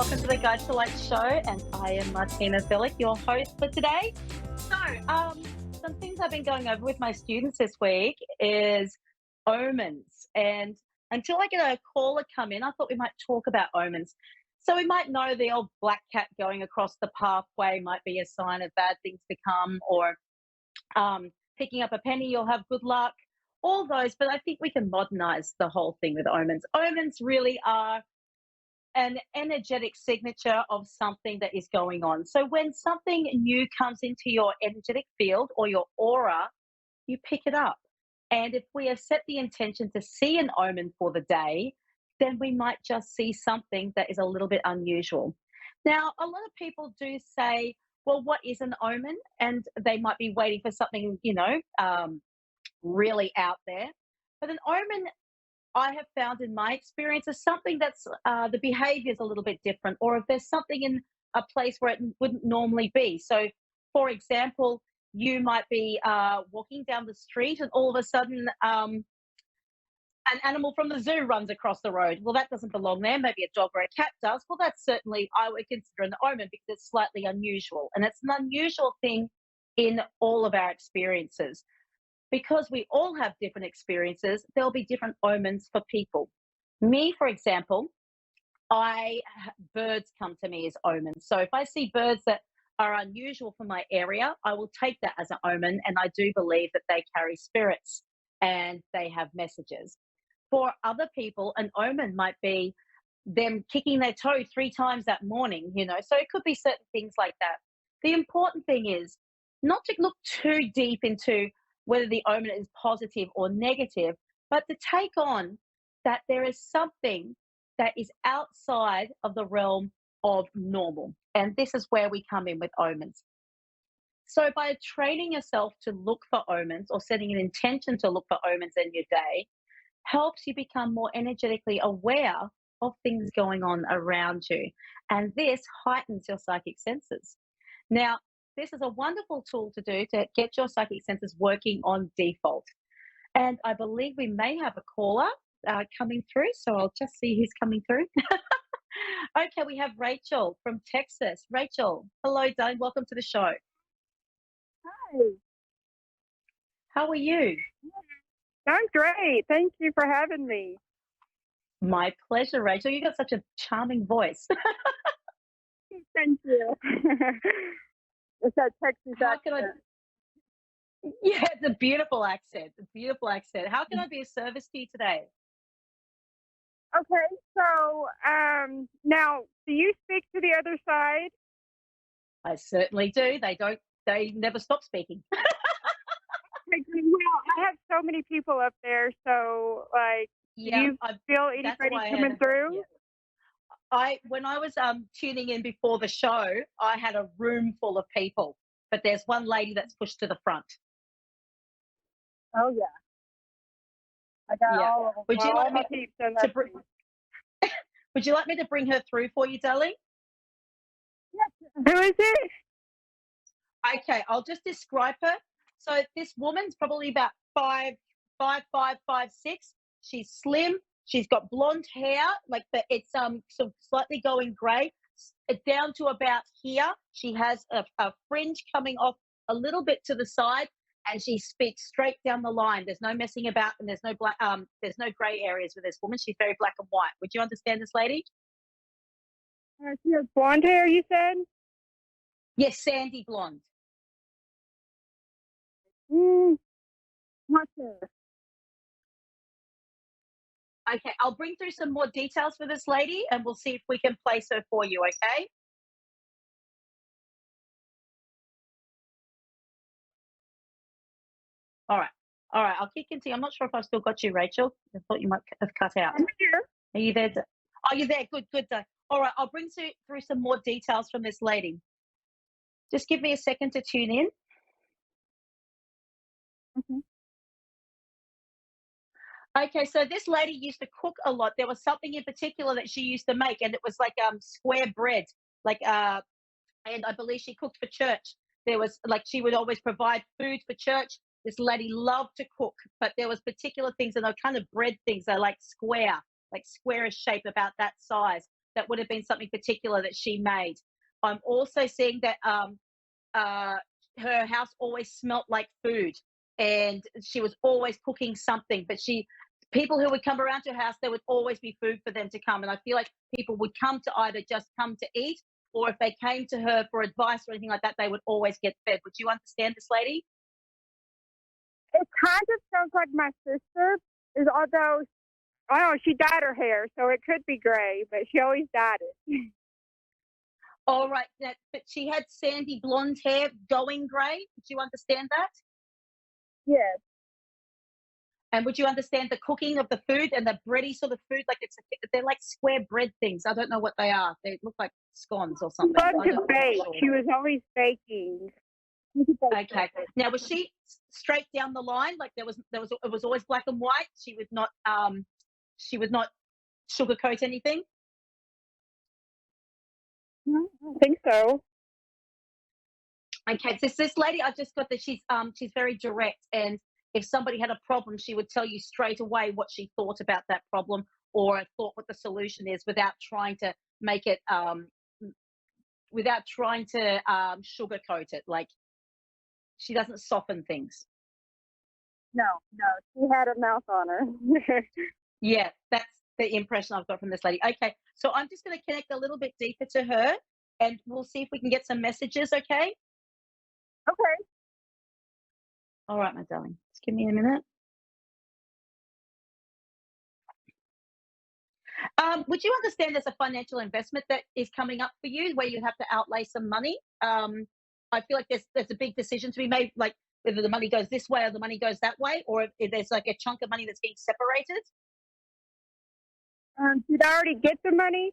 welcome to the Guide to Light show, and I am Martina, Bilek, your host for today. So, some things I've been going over with my students this week is omens, and until I get a caller come in, I thought we might talk about omens. So we might know the old black cat going across the pathway might be a sign of bad things to come, or picking up a penny, you'll have good luck, all those. But I think we can modernize the whole thing with omens. Omens really are an energetic signature of something that is going on. So when something new comes into your energetic field or your aura, you pick it up. And if we have set the intention to see an omen for the day, then we might just see something that is a little bit unusual. Now, a lot of people do say, well, what is an omen? And they might be waiting for something, really out there. But an omen, I have found in my experience, is something that's the behavior is a little bit different, or if there's something in a place where it wouldn't normally be. So, for example, you might be walking down the street and all of a sudden an animal from the zoo runs across the road. Well, that doesn't belong there. Maybe a dog or a cat does. Well, that's certainly, I would consider an omen because it's slightly unusual. And it's an unusual thing in all of our experiences. Because we all have different experiences, there'll be different omens for people. Me, for example, birds come to me as omens. So if I see birds that are unusual for my area, I will take that as an omen, and I do believe that they carry spirits and they have messages. For other people, an omen might be them kicking their toe 3 times that morning, so it could be certain things like that. The important thing is not to look too deep into whether the omen is positive or negative, but to take on that there is something that is outside of the realm of normal. And this is where we come in with omens. So by training yourself to look for omens or setting an intention to look for omens in your day, helps you become more energetically aware of things going on around you. And this heightens your psychic senses. Now, this is a wonderful tool to do to get your psychic senses working on default. And I believe we may have a caller coming through, so I'll just see who's coming through. Okay, we have Rachel from Texas. Rachel, hello, darling. Welcome to the show. Hi. How are you? I'm great. Thank you for having me. My pleasure, Rachel. You got such a charming voice. Thank you. It's that Texas accent. Yeah, it's a beautiful accent. A beautiful accent. How can I be of service to you today? Okay, so now, do you speak to the other side? I certainly do. They never stop speaking. Well, I have so many people up there, so do you feel anybody coming through? Yeah. When I was tuning in before the show, I had a room full of people, but there's one lady that's pushed to the front. Oh yeah, I got all of them. Would you like me to Would you like me to bring her through for you, darling? Yes. Who is it? Okay, I'll just describe her. So this woman's probably about 5'6". She's slim. She's got blonde hair, it's sort of slightly going grey, down to about here. She has a fringe coming off a little bit to the side, and she speaks straight down the line. There's no messing about, and there's no grey areas with this woman. She's very black and white. Would you understand this lady? She has blonde hair, you said? Yes, sandy blonde. Not sure. Okay, I'll bring through some more details for this lady, and we'll see if we can place her for you, okay? All right. I'll keep continuing. I'm not sure if I've still got you, Rachel. I thought you might have cut out. I'm here. Are you there? Oh, you're there. Good. All right, I'll bring through some more details from this lady. Just give me a second to tune in. Okay. Okay, so this lady used to cook a lot. There was something in particular that she used to make, and it was like square bread, and I believe she cooked for church. There was she would always provide food for church. This lady loved to cook, but there was particular things, and they were kind of bread things. They're like squarish shape, about that size. that would have been something particular that she made. I'm also seeing that uh, her house always smelt like food, and she was always cooking something. But people who would come around to her house, there would always be food for them to come. And I feel like people would come to either just come to eat, or if they came to her for advice or anything like that, they would always get fed. Would you understand this lady? It kind of sounds like my sister, is although I don't know, she dyed her hair, so it could be gray, but she always dyed it. All right, but she had sandy blonde hair going grey. Would you understand that? Yes. And would you understand the cooking of the food and the bready sort of food? Like they're like square bread things. I don't know what they are. They look like scones or She something. loved to I'm not bake. sure. She was always baking. She could bake Okay. bread. Now was she straight down the line? Like it was always black and white. She would not sugarcoat anything. I think so. Okay, so this lady, I just got that she's very direct, and if somebody had a problem, she would tell you straight away what she thought about that problem, or thought what the solution is, without trying to make it without trying to sugarcoat it. Like, she doesn't soften things. No, no, she had a mouth on her. Yeah, that's the impression I've got from this lady. Okay, so I'm just going to connect a little bit deeper to her, and we'll see if we can get some messages. Okay. Okay. All right, my darling. Just give me a minute. Would you understand there's a financial investment that is coming up for you where you have to outlay some money? I feel like there's a big decision to be made, like whether the money goes this way or the money goes that way, or if there's like a chunk of money that's being separated. Did I already get the money?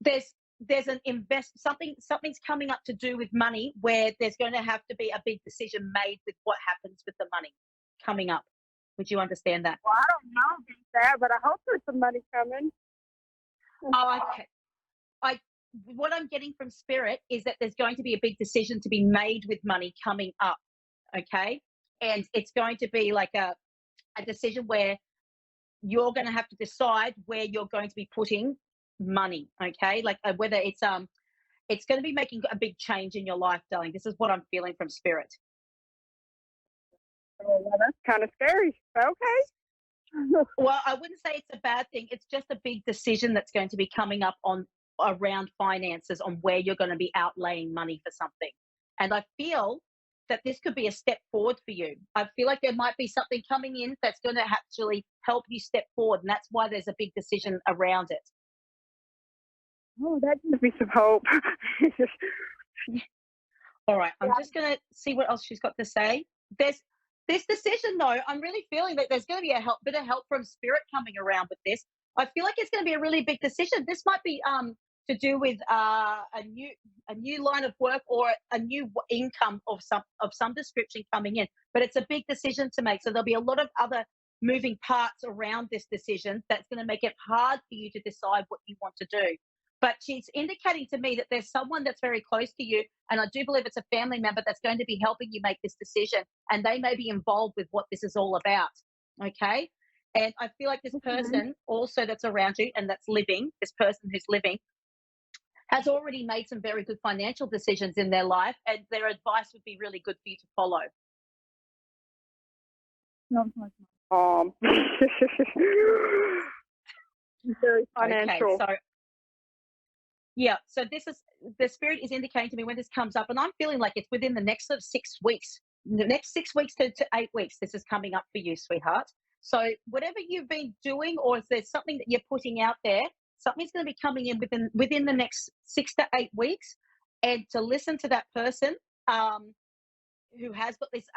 There's an something's coming up to do with money where there's going to have to be a big decision made with what happens with the money coming up. Would you understand that? Well, I don't know about that, but I hope there's some money coming. Oh, okay. I What I'm getting from spirit is that there's going to be a big decision to be made with money coming up. Okay. And it's going to be like a decision where you're going to have to decide where you're going to be putting money. Okay. Like whether it's going to be making a big change in your life, darling. This is what I'm feeling from spirit. Oh, well, that's kind of scary. Okay. Well, I wouldn't say it's a bad thing. It's just a big decision that's going to be coming up on around finances, on where you're going to be outlaying money for something. And I feel that this could be a step forward for you. I feel like there might be something coming in that's going to actually help you step forward. And that's why there's a big decision around it. Oh, that gives me some hope. All right. I'm just going to see what else she's got to say. There's this decision, though. I'm really feeling that there's going to be a bit of help from spirit coming around with this. I feel like it's going to be a really big decision. This might be to do with a new line of work, or a new income of some description coming in. But it's a big decision to make. So there'll be a lot of other moving parts around this decision that's going to make it hard for you to decide what you want to do. But she's indicating to me that there's someone that's very close to you, and I do believe it's a family member that's going to be helping you make this decision, and they may be involved with what this is all about. Okay. And I feel like this person also that's around you and that's living, this person who's living, has already made some very good financial decisions in their life, and their advice would be really good for you to follow. Sounds like my mom. Very financial. Okay, so yeah, so this is the spirit is indicating to me when this comes up, and I'm feeling like it's within the next sort of 6 weeks, the next 6 weeks to 8 weeks. This is coming up for you, sweetheart. So whatever you've been doing, or if there's something that you're putting out there, something's going to be coming in within the next 6 to 8 weeks, and to listen to that person who has got this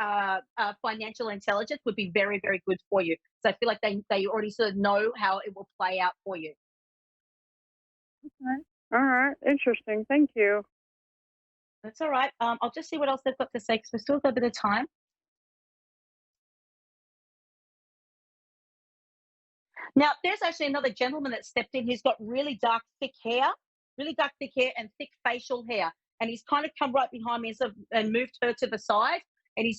financial intelligence would be very, very good for you. So I feel like they already sort of know how it will play out for you. Okay. All right. Interesting. Thank you. That's all right. I'll just see what else they've got to say because we've still got a bit of time. Now, there's actually another gentleman that stepped in who's got really dark, thick hair, and thick facial hair. And he's kind of come right behind me and moved her to the side. And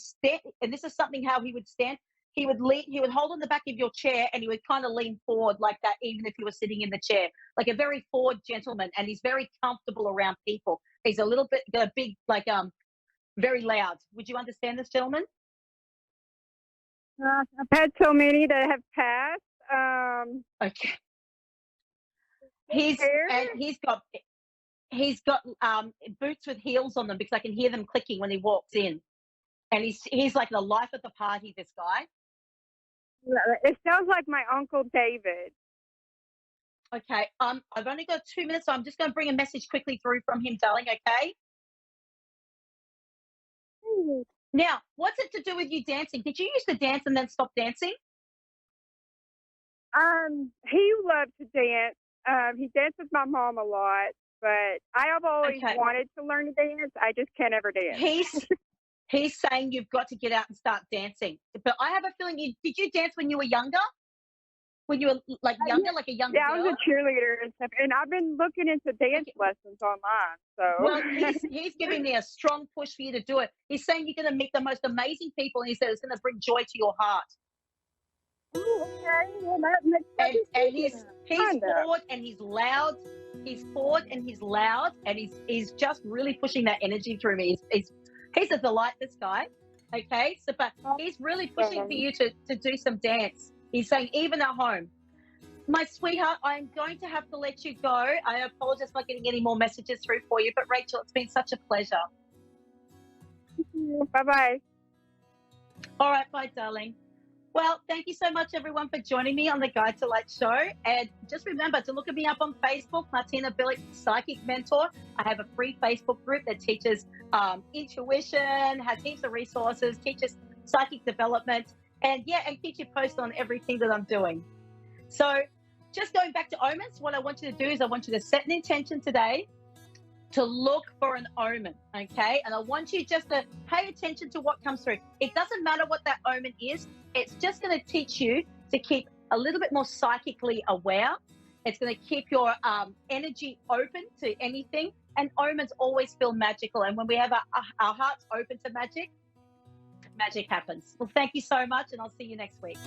and this is something how he would stand. he would hold on the back of your chair, and he would kind of lean forward like that, even if you were sitting in the chair, like a very forward gentleman. And he's very comfortable around people. He's a little bit big, like very loud. Would you understand this gentleman? I've had so many that have passed. Okay. He's got boots with heels on them, because I can hear them clicking when he walks in. And he's like the life of the party, this guy. It sounds like my Uncle David. Okay. I've only got 2 minutes, so I'm just going to bring a message quickly through from him, darling. Okay. Now, what's it to do with you dancing? Did you used to dance and then stop dancing? He loved to dance. He danced with my mom a lot, but I have always wanted to learn to dance. I just can't ever dance. He's saying you've got to get out and start dancing. But I have a feeling did you dance when you were younger? When you were like younger, like a young girl? I was a cheerleader and stuff, and I've been looking into dance lessons online. So well, he's giving me a strong push for you to do it. He's saying you're going to meet the most amazing people, and he said it's going to bring joy to your heart. Ooh, okay. Well, that makes and he's forward and he's loud. He's forward and he's loud, and he's just really pushing that energy through me. He's a delight, this guy. Okay, so but he's really pushing for you to do some dance. He's saying even at home. My sweetheart, I'm going to have to let you go. I apologize for not getting any more messages through for you, but Rachel, it's been such a pleasure. Bye-bye. All right, bye, darling. Well, thank you so much, everyone, for joining me on the Guide to Light show. And just remember to look at me up on Facebook, Martina Bilek, Psychic Mentor. I have a free Facebook group that teaches intuition, has heaps of resources, teaches psychic development, and keeps you posted on everything that I'm doing. So just going back to omens, what I want you to do is I want you to set an intention today to look for an omen, okay? And I want you just to pay attention to what comes through. It doesn't matter what that omen is. It's just going to teach you to keep a little bit more psychically aware. It's going to keep your energy open to anything. And omens always feel magical. And when we have our hearts open to magic, magic happens. Well, thank you so much, and I'll see you next week.